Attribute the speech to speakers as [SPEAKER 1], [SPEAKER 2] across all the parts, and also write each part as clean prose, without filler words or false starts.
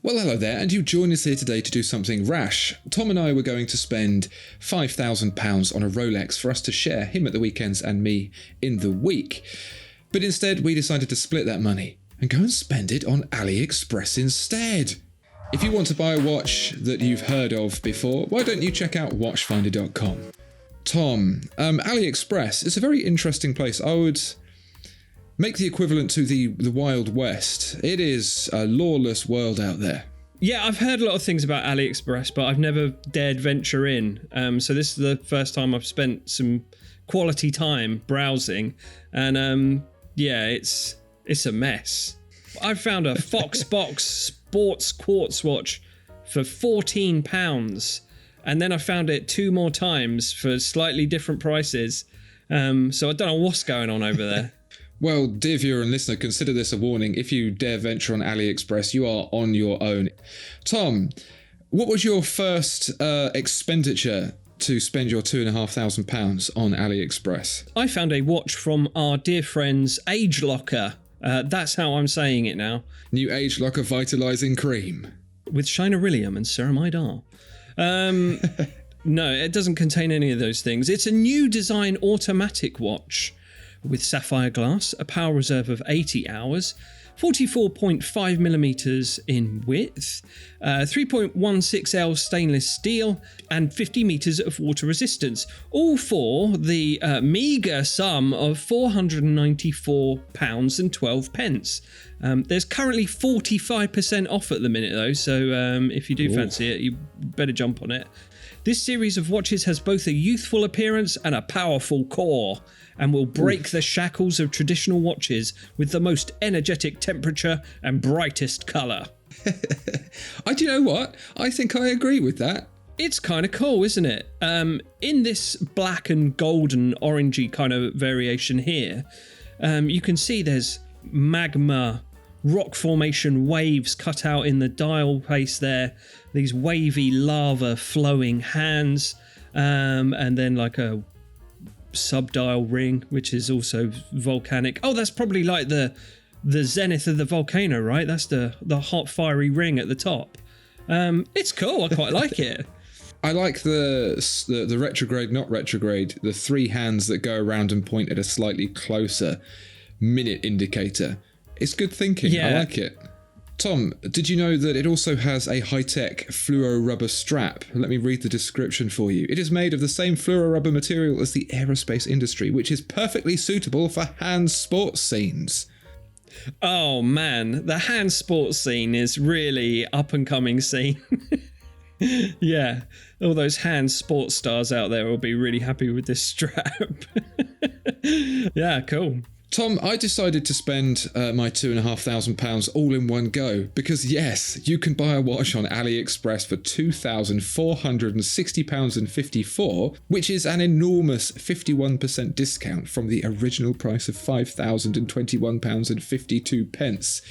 [SPEAKER 1] Well, hello there, and you join us here today to do something rash. Tom and I were going to spend £5,000 on a Rolex for us to share, him at the weekends and me in the week. But instead, we decided to split that money and go and spend it on AliExpress instead. If you want to buy a watch that you've heard of before, why don't you check out Watchfinder.com. Tom, AliExpress is a very interesting place. I would make the equivalent to the Wild West. It is a lawless world out there.
[SPEAKER 2] Yeah, I've heard a lot of things about AliExpress, but I've never dared venture in. So this is the first time I've spent some quality time browsing, and yeah, it's a mess. I found a Foxbox Sports Quartz watch for £14, and then I found it 2 more times for slightly different prices. So I don't know what's going on over there.
[SPEAKER 1] Well, dear viewer and listener, consider this a warning. If you dare venture on AliExpress, you are on your own. Tom, what was your first expenditure to spend your £2,500 on AliExpress?
[SPEAKER 2] I found a watch from our dear friends Age Locker. That's how I'm saying it now.
[SPEAKER 1] New Age Locker Vitalising Cream.
[SPEAKER 2] With China-Rillium and Ceramide R. No, it doesn't contain any of those things. It's a new design automatic watch with sapphire glass, a power reserve of 80 hours, 44.5 millimeters in width, 3.16L stainless steel, and 50 meters of water resistance, all for the meagre sum of £494 and 12 pence. There's currently 45% off at the minute though, so if you do fancy it, you better jump on it. This series of watches has both a youthful appearance and a powerful core, and will break the shackles of traditional watches with the most energetic temperature and brightest colour.
[SPEAKER 1] Do you know what? I think I agree with that.
[SPEAKER 2] It's kind of cool, isn't it? In this black and golden orangey kind of variation here, you can see there's magma rock formation waves cut out in the dial pace there, these wavy lava flowing hands, and then like a subdial ring which is also volcanic. Oh, that's probably like the zenith of the volcano, right? That's the hot fiery ring at the top. It's cool. I quite like it.
[SPEAKER 1] I like the retrograde, not retrograde, the 3 hands that go around and point at a slightly closer minute indicator. It's good thinking. Yeah. I like it. Tom, did you know that it also has a high-tech fluoro rubber strap? Let me read the description for you. It is made of the same fluoro rubber material as the aerospace industry, which is perfectly suitable for hand sports scenes.
[SPEAKER 2] Oh man, the hand sports scene is really up-and-coming scene. Yeah, all those hand sports stars out there will be really happy with this strap. Yeah, cool.
[SPEAKER 1] Tom, I decided to spend my £2,500 all in one go because, yes, you can buy a watch on AliExpress for £2,460.54, which is an enormous 51% discount from the original price of £5,021.52.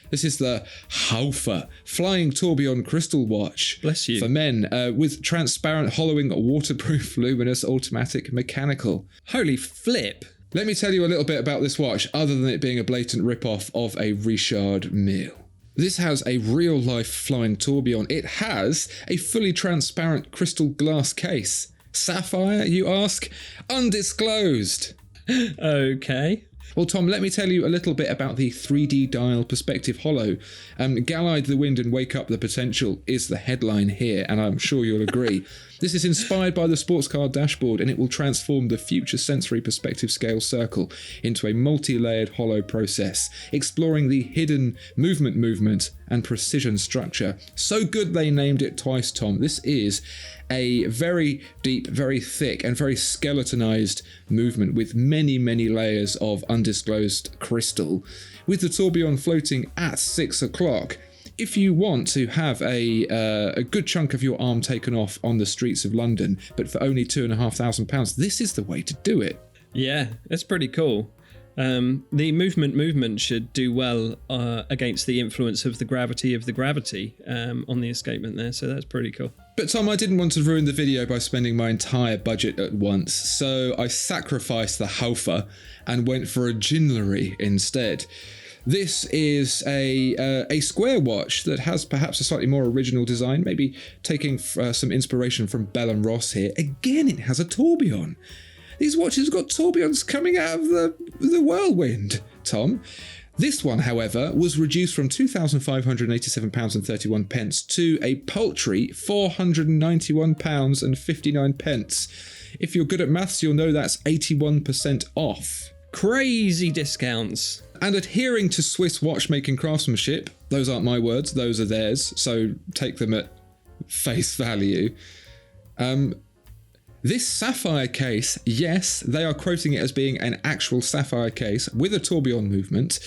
[SPEAKER 1] This is the Haufer Flying Tourbillon Crystal Watch.
[SPEAKER 2] Bless you.
[SPEAKER 1] For men, with transparent, hollowing, waterproof, luminous, automatic, mechanical.
[SPEAKER 2] Holy flip.
[SPEAKER 1] Let me tell you a little bit about this watch, other than it being a blatant rip-off of a Richard Mille. This has a real-life flying tourbillon. It has a fully transparent crystal glass case. Sapphire, you ask? Undisclosed.
[SPEAKER 2] Okay.
[SPEAKER 1] Well, Tom, let me tell you a little bit about the 3D dial perspective holo. Gallide the wind and wake up the potential is the headline here, and I'm sure you'll agree. This is inspired by the sports car dashboard, and it will transform the future sensory perspective scale circle into a multi-layered holo process, exploring the hidden movement and precision structure. So good they named it twice, Tom. This is a very deep, very thick, and very skeletonized movement with many, many layers of undisclosed crystal, with the tourbillon floating at 6 o'clock. If you want to have a good chunk of your arm taken off on the streets of London, but for only £2,500, this is the way to do it.
[SPEAKER 2] Yeah, it's pretty cool. The movement should do well against the influence of the gravity on the escapement there, so that's pretty cool.
[SPEAKER 1] But Tom, I didn't want to ruin the video by spending my entire budget at once, so I sacrificed the Haufer and went for a Ginlery instead. This is a square watch that has perhaps a slightly more original design, maybe taking some inspiration from Bell & Ross here. Again, it has a tourbillon. These watches have got tourbillons coming out of the whirlwind, Tom. This one, however, was reduced from £2,587.31 to a paltry £491.59. If you're good at maths, you'll know that's 81% off.
[SPEAKER 2] Crazy discounts.
[SPEAKER 1] And adhering to Swiss watchmaking craftsmanship, those aren't my words, those are theirs, so take them at face value. This sapphire case, yes, they are quoting it as being an actual sapphire case with a tourbillon movement.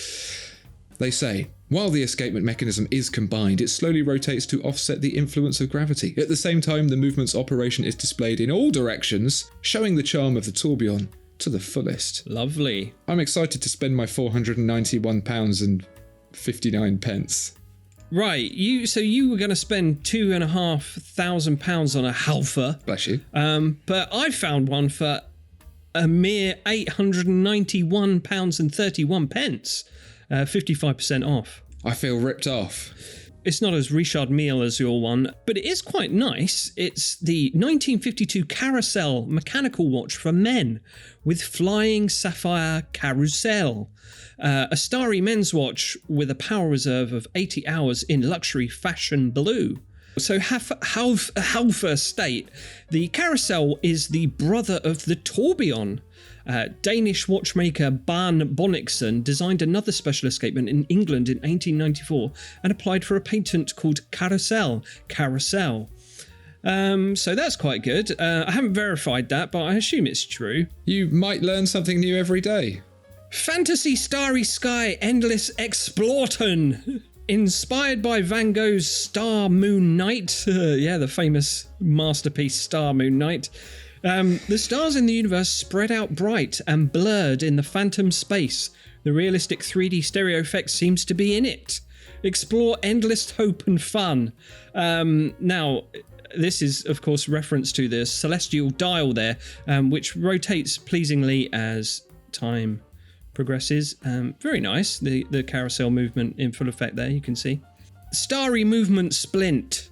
[SPEAKER 1] They say, while the escapement mechanism is combined, it slowly rotates to offset the influence of gravity. At the same time, the movement's operation is displayed in all directions, showing the charm of the tourbillon to the fullest.
[SPEAKER 2] Lovely.
[SPEAKER 1] I'm excited to spend my £491.59.
[SPEAKER 2] Right, you were going to spend £2,500 on a Halfa.
[SPEAKER 1] Bless you.
[SPEAKER 2] But I found one for a mere £891.31, 55% off.
[SPEAKER 1] I feel ripped off.
[SPEAKER 2] It's not as Richard Mille as your one, but it is quite nice. It's the 1952 Carousel mechanical watch for men with flying sapphire carousel. A starry men's watch with a power reserve of 80 hours in luxury fashion blue. So Halfa state, the Carousel is the brother of the tourbillon. Danish watchmaker Ban Bonnickson designed another special escapement in England in 1894 and applied for a patent called Carousel. So that's quite good. I haven't verified that, but I assume it's true.
[SPEAKER 1] You might learn something new every day.
[SPEAKER 2] Fantasy Starry Sky Endless Exploration. Inspired by Van Gogh's Star Moon Night. The famous masterpiece Star Moon Night. The stars in the universe spread out bright and blurred in the phantom space. The realistic 3D stereo effect seems to be in it. Explore endless hope and fun. Now, this is, of course, reference to the celestial dial there, which rotates pleasingly as time progresses. Very nice. The carousel movement in full effect there, you can see. Starry movement splint.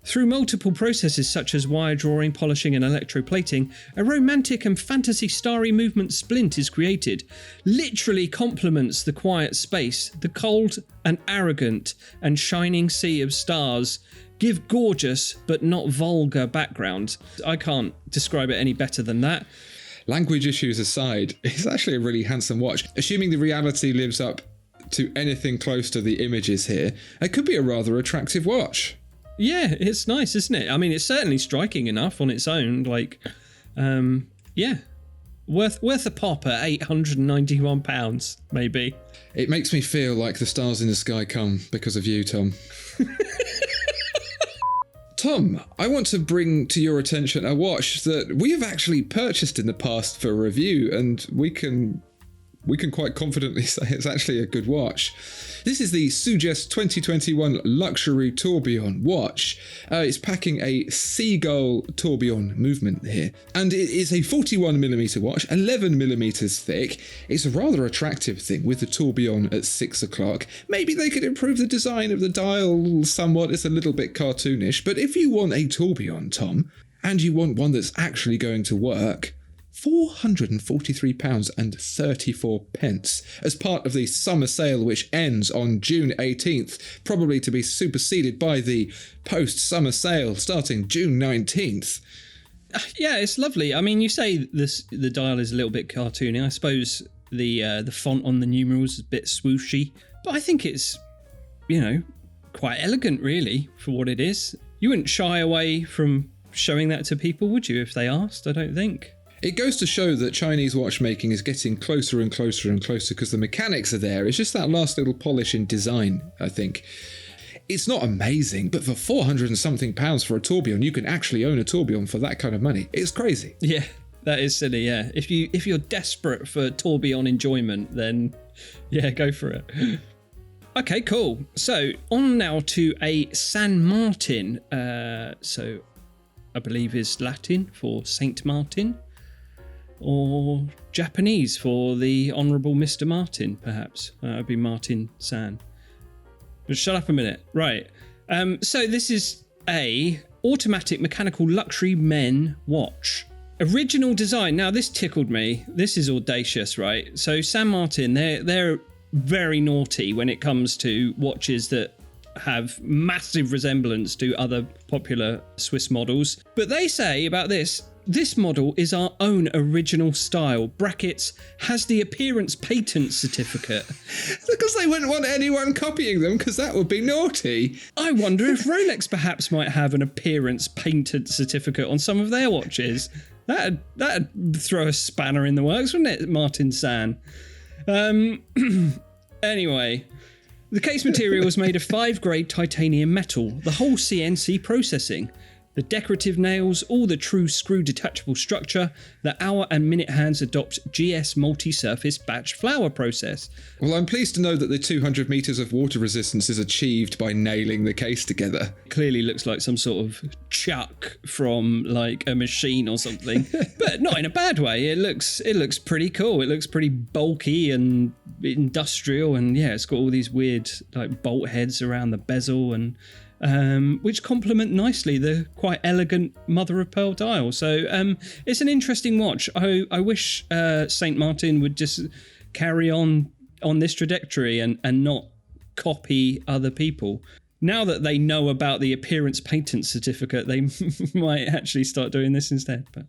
[SPEAKER 2] Through multiple processes such as wire drawing, polishing and electroplating, a romantic and fantasy starry movement splint is created. Literally complements the quiet space, the cold and arrogant and shining sea of stars. Give gorgeous but not vulgar background. I can't describe it any better than that.
[SPEAKER 1] Language issues aside, it's actually a really handsome watch. Assuming the reality lives up to anything close to the images here, it could be a rather attractive watch.
[SPEAKER 2] Yeah, it's nice, isn't it? I mean, it's certainly striking enough on its own. Like, worth a pop at £891, maybe.
[SPEAKER 1] It makes me feel like the stars in the sky come because of you, Tom. Tom, I want to bring to your attention a watch that we have actually purchased in the past for review, and we can quite confidently say it's actually a good watch. This is the Suggest 2021 Luxury Tourbillon watch. It's packing a seagull tourbillon movement here. And it is a 41mm watch, 11mm thick. It's a rather attractive thing with the tourbillon at 6 o'clock. Maybe they could improve the design of the dial somewhat. It's a little bit cartoonish. But if you want a tourbillon, Tom, and you want one that's actually going to work, £443.34 as part of the summer sale, which ends on June 18th, probably to be superseded by the post-summer sale starting June 19th.
[SPEAKER 2] Yeah, it's lovely. I mean, you say the dial is a little bit cartoony. I suppose the font on the numerals is a bit swooshy, but I think it's, quite elegant, really, for what it is. You wouldn't shy away from showing that to people, would you, if they asked? I don't think.
[SPEAKER 1] It goes to show that Chinese watchmaking is getting closer and closer and closer because the mechanics are there. It's just that last little polish in design, I think. It's not amazing, but for 400 and something pounds for a tourbillon, you can actually own a tourbillon for that kind of money. It's crazy.
[SPEAKER 2] Yeah, that is silly, yeah. If you're desperate for tourbillon enjoyment, then yeah, go for it. Okay, cool. So on now to a San Martin. So I believe is Latin for Saint Martin. or Japanese for the Honourable Mr. Martin, perhaps. That would be Martin San. But shut up a minute. Right. So this is a automatic mechanical luxury men watch. Original design. Now, this tickled me. This is audacious, right? So San Martin, they're very naughty when it comes to watches that have massive resemblance to other popular Swiss models. But they say about this model is our own original style, brackets, has the appearance patent certificate.
[SPEAKER 1] Because they wouldn't want anyone copying them, because that would be naughty.
[SPEAKER 2] I wonder if Rolex perhaps might have an appearance patent certificate on some of their watches. That'd throw a spanner in the works, wouldn't it, Martin San? Anyway, the case material is made of 5-grade titanium metal, the whole CNC processing, the decorative nails, all the true screw detachable structure. The hour and minute hands adopt GS multi-surface batch flower process.
[SPEAKER 1] Well, I'm pleased to know that the 200 metres of water resistance is achieved by nailing the case together.
[SPEAKER 2] Clearly looks like some sort of chuck from like a machine or something, but not in a bad way. It looks pretty cool. It looks pretty bulky and industrial, and yeah, it's got all these weird like bolt heads around the bezel and which complement nicely the quite elegant mother of pearl dial. So it's an interesting watch. I wish St. Martin would just carry on this trajectory and not copy other people. Now that they know about the appearance patent certificate, they might actually start doing this instead. But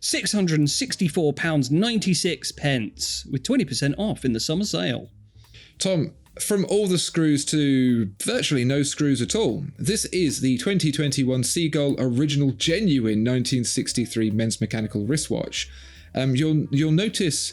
[SPEAKER 2] £664.96 with 20% off in the summer sale.
[SPEAKER 1] Tom, from all the screws to virtually no screws at all, this is the 2021 Seagull Original Genuine 1963 Men's Mechanical Wristwatch. You'll notice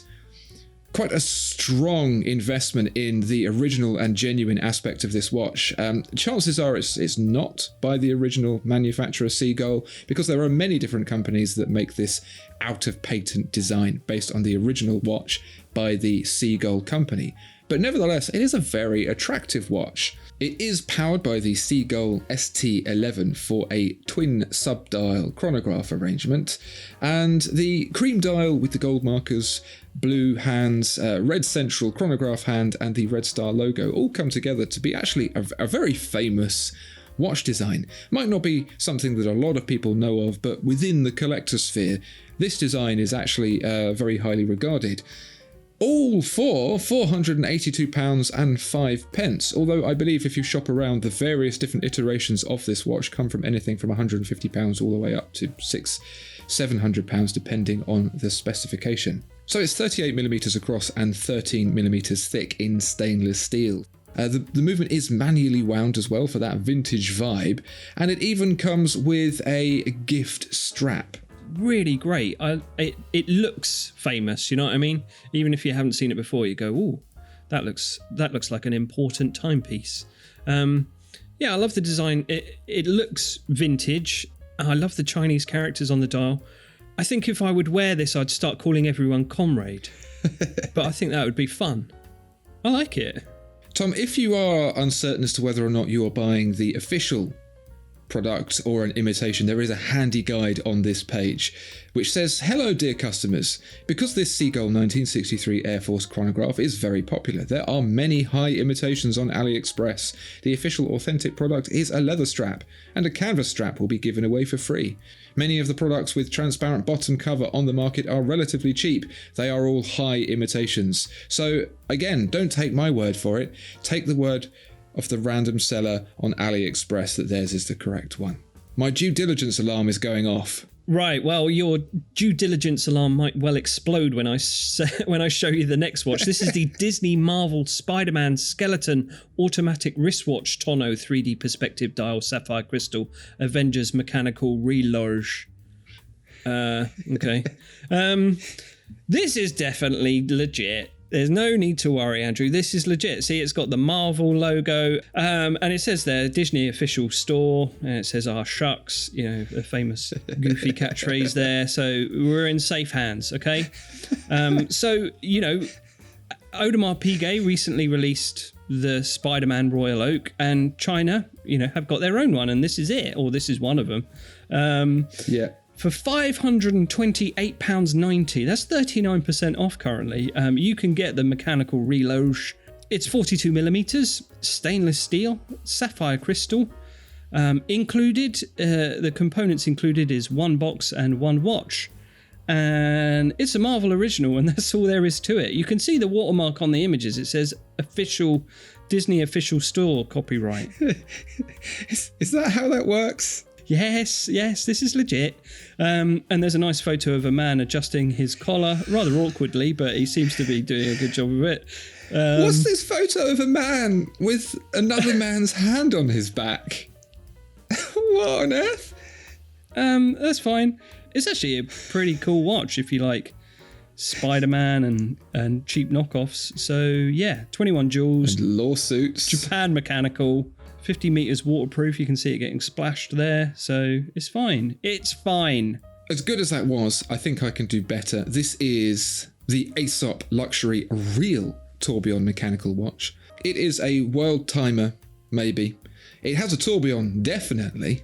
[SPEAKER 1] quite a strong investment in the original and genuine aspect of this watch. Chances are it's not by the original manufacturer Seagull, because there are many different companies that make this out-of-patent design based on the original watch by the Seagull company. But nevertheless, it is a very attractive watch. It is powered by the Seagull ST11 for a twin sub-dial chronograph arrangement, and the cream dial with the gold markers, blue hands, red central chronograph hand, and the Red Star logo all come together to be actually a very famous watch design. Might not be something that a lot of people know of, but within the collector sphere, this design is actually very highly regarded. All for £482.05, although I believe if you shop around, the various different iterations of this watch come from anything from £150 all the way up to £600-700 depending on the specification. So it's 38mm across and 13mm thick in stainless steel. The movement is manually wound as well for that vintage vibe, and it even comes with a gift strap.
[SPEAKER 2] Really great. It looks famous, you know what I mean? Even if you haven't seen it before, you go, "Ooh, that looks like an important timepiece." Yeah, I love the design. It looks vintage. I love the Chinese characters on the dial. I think if I would wear this, I'd start calling everyone comrade. But I think that would be fun. I like it.
[SPEAKER 1] Tom, if you are uncertain as to whether or not you are buying the official product or an imitation, there is a handy guide on this page which says, "Hello dear customers, because this Seagull 1963 Air Force chronograph is very popular, there are many high imitations on AliExpress. The official authentic product is a leather strap, and a canvas strap will be given away for free. Many of the products with transparent bottom cover on the market are relatively cheap. They are all high imitations. So again, don't take my word for it, take the word of the random seller on AliExpress that theirs is the correct one." My due diligence alarm is going off.
[SPEAKER 2] Right, well, your due diligence alarm might well explode when I show you the next watch. This is the Disney Marvel Spider-Man Skeleton Automatic Wristwatch Tonneau 3D Perspective Dial Sapphire Crystal Avengers Mechanical Reloge. Okay. This is definitely legit. There's no need to worry, Andrew. This is legit. See, it's got the Marvel logo, and it says there, Disney official store, and it says, "Ah, shucks," you know, the famous goofy catchphrase there. So we're in safe hands, okay? So, you know, Audemars Piguet recently released the Spider-Man Royal Oak, and China, you know, have got their own one, and this is it, or this is one of them.
[SPEAKER 1] Yeah.
[SPEAKER 2] For £528.90, that's 39% off currently. You can get the mechanical reloge. It's 42mm, stainless steel, sapphire crystal. Included, the components included is one box and one watch. And it's a Marvel original, and that's all there is to it. You can see the watermark on the images. It says Disney official store copyright.
[SPEAKER 1] Is that how that works?
[SPEAKER 2] Yes, this is legit. And there's a nice photo of a man adjusting his collar, rather awkwardly, but he seems to be doing a good job of it.
[SPEAKER 1] What's this photo of a man with another man's hand on his back? What on earth?
[SPEAKER 2] That's fine. It's actually a pretty cool watch if you like Spider-Man and cheap knockoffs. So yeah, 21 jewels.
[SPEAKER 1] And lawsuits.
[SPEAKER 2] Japan mechanical. 50 meters waterproof. You can see it getting splashed there. So it's fine. It's fine.
[SPEAKER 1] As good as that was, I think I can do better. This is the Aesop Luxury Real Tourbillon mechanical watch. It is a world timer, maybe. It has a tourbillon, definitely.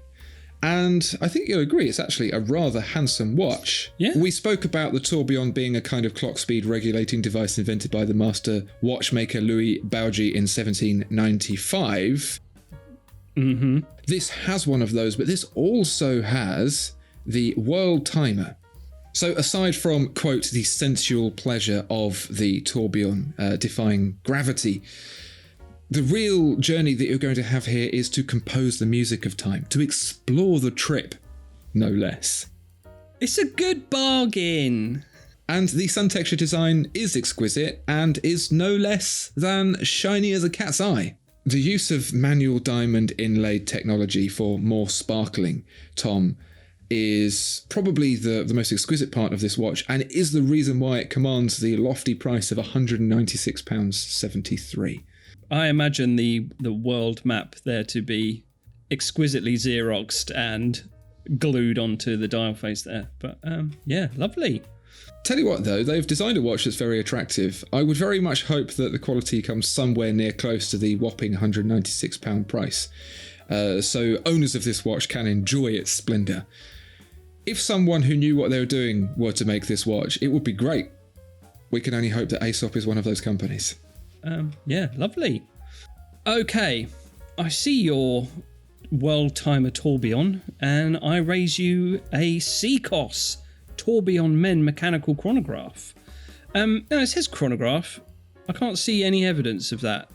[SPEAKER 1] And I think you'll agree, it's actually a rather handsome watch.
[SPEAKER 2] Yeah.
[SPEAKER 1] We spoke about the tourbillon being a kind of clock speed regulating device invented by the master watchmaker Louis Baugi in 1795.
[SPEAKER 2] Mm-hmm.
[SPEAKER 1] This has one of those, but this also has the world timer. So aside from, quote, the sensual pleasure of the tourbillon defying gravity, the real journey that you're going to have here is to compose the music of time, to explore the trip, no less.
[SPEAKER 2] It's a good bargain.
[SPEAKER 1] And the sun texture design is exquisite and is no less than shiny as a cat's eye. The use of manual diamond inlaid technology for more sparkling, Tom, is probably the most exquisite part of this watch, and is the reason why it commands the lofty price of £196.73.
[SPEAKER 2] I imagine the world map there to be exquisitely Xeroxed and glued onto the dial face there. But yeah, lovely.
[SPEAKER 1] Tell you what though, they've designed a watch that's very attractive. I would very much hope that the quality comes somewhere near close to the whopping £196 price, so owners of this watch can enjoy its splendour. If someone who knew what they were doing were to make this watch, it would be great. We can only hope that Aesop is one of those companies.
[SPEAKER 2] Yeah, lovely. Okay, I see your world timer tourbillon, and I raise you a Seacos tourbillon men mechanical chronograph. Now it says chronograph. I can't see any evidence of that.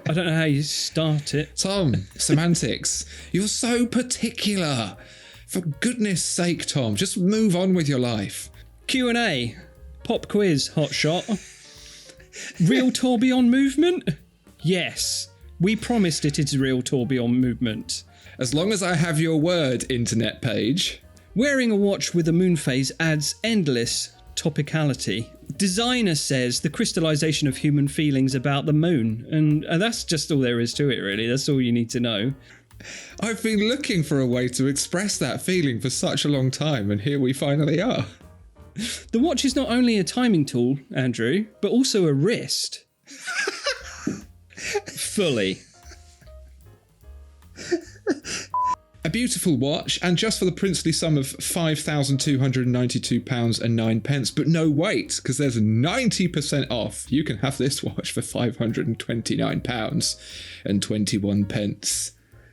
[SPEAKER 2] I don't know how you start it.
[SPEAKER 1] Tom, semantics. You're so particular. For goodness sake, Tom, just move on with your life.
[SPEAKER 2] Q&A. Pop quiz, hot shot. Real tourbillon movement? Yes. We promised it is real tourbillon movement.
[SPEAKER 1] As long as I have your word, internet page.
[SPEAKER 2] Wearing a watch with a moon phase adds endless topicality. Designer says the crystallization of human feelings about the moon. And that's just all there is to it, really. That's all you need to know.
[SPEAKER 1] I've been looking for a way to express that feeling for such a long time, and here we finally are.
[SPEAKER 2] The watch is not only a timing tool, Andrew, but also a wrist. Fully.
[SPEAKER 1] A beautiful watch, and just for the princely sum of £5,292.09. But no, wait, because there's 90% off. You can have this watch for £529.21.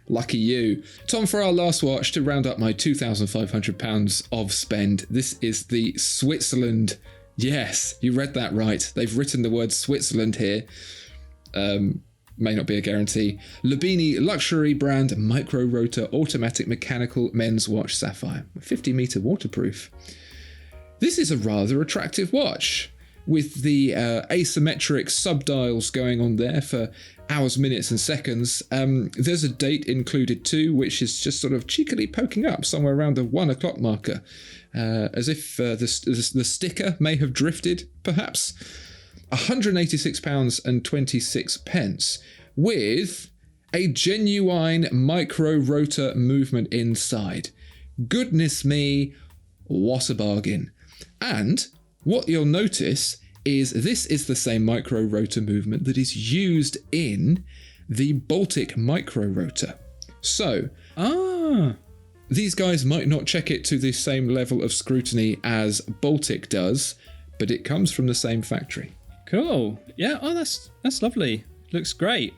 [SPEAKER 1] Lucky you. Tom, for our last watch, to round up my £2,500 of spend, this is the Switzerland. Yes, you read that right. They've written the word Switzerland here. May not be a guarantee. Lubini luxury brand micro rotor automatic mechanical men's watch sapphire. 50 meter waterproof. This is a rather attractive watch with the asymmetric subdials going on there for hours, minutes and seconds. There's a date included too, which is just sort of cheekily poking up somewhere around the 1 o'clock marker, as if the sticker may have drifted, perhaps. £186.26 with a genuine micro rotor movement inside. Goodness me, what a bargain. And what you'll notice is this is the same micro rotor movement that is used in the Baltic micro rotor. So, These guys might not check it to the same level of scrutiny as Baltic does, but it comes from the same factory.
[SPEAKER 2] Cool. Yeah. Oh, that's lovely. Looks great.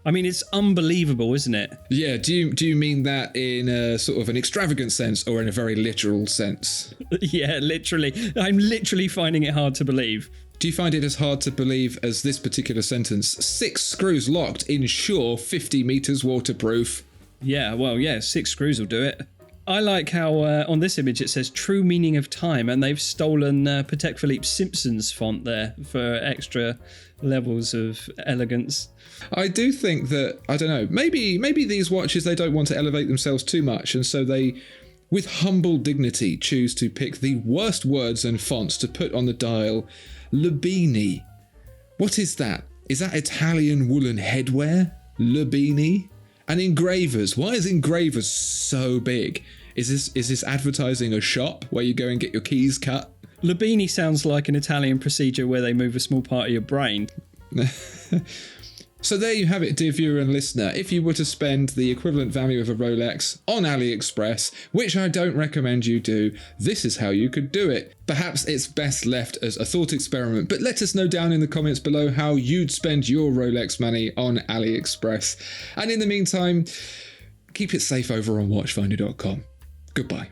[SPEAKER 2] I mean, it's unbelievable, isn't it?
[SPEAKER 1] Yeah. Do you mean that in a sort of an extravagant sense or in a very literal sense?
[SPEAKER 2] Yeah, literally. I'm literally finding it hard to believe.
[SPEAKER 1] Do you find it as hard to believe as this particular sentence? 6 screws locked, ensure 50 meters waterproof.
[SPEAKER 2] Yeah, well, yeah, 6 screws will do it. I like how on this image it says true meaning of time, and they've stolen Patek Philippe Simpson's font there for extra levels of elegance.
[SPEAKER 1] I do think that, I don't know, maybe these watches, they don't want to elevate themselves too much, and so they, with humble dignity, choose to pick the worst words and fonts to put on the dial. Lubini. What is that? Is that Italian woolen headwear? Lubini? And engravers. Why is engravers so big? Is this advertising a shop where you go and get your keys cut?
[SPEAKER 2] Lubini sounds like an Italian procedure where they move a small part of your brain.
[SPEAKER 1] So there you have it, dear viewer and listener. If you were to spend the equivalent value of a Rolex on AliExpress, which I don't recommend you do, this is how you could do it. Perhaps it's best left as a thought experiment, but let us know down in the comments below how you'd spend your Rolex money on AliExpress. And in the meantime, keep it safe over on Watchfinder.com. Goodbye.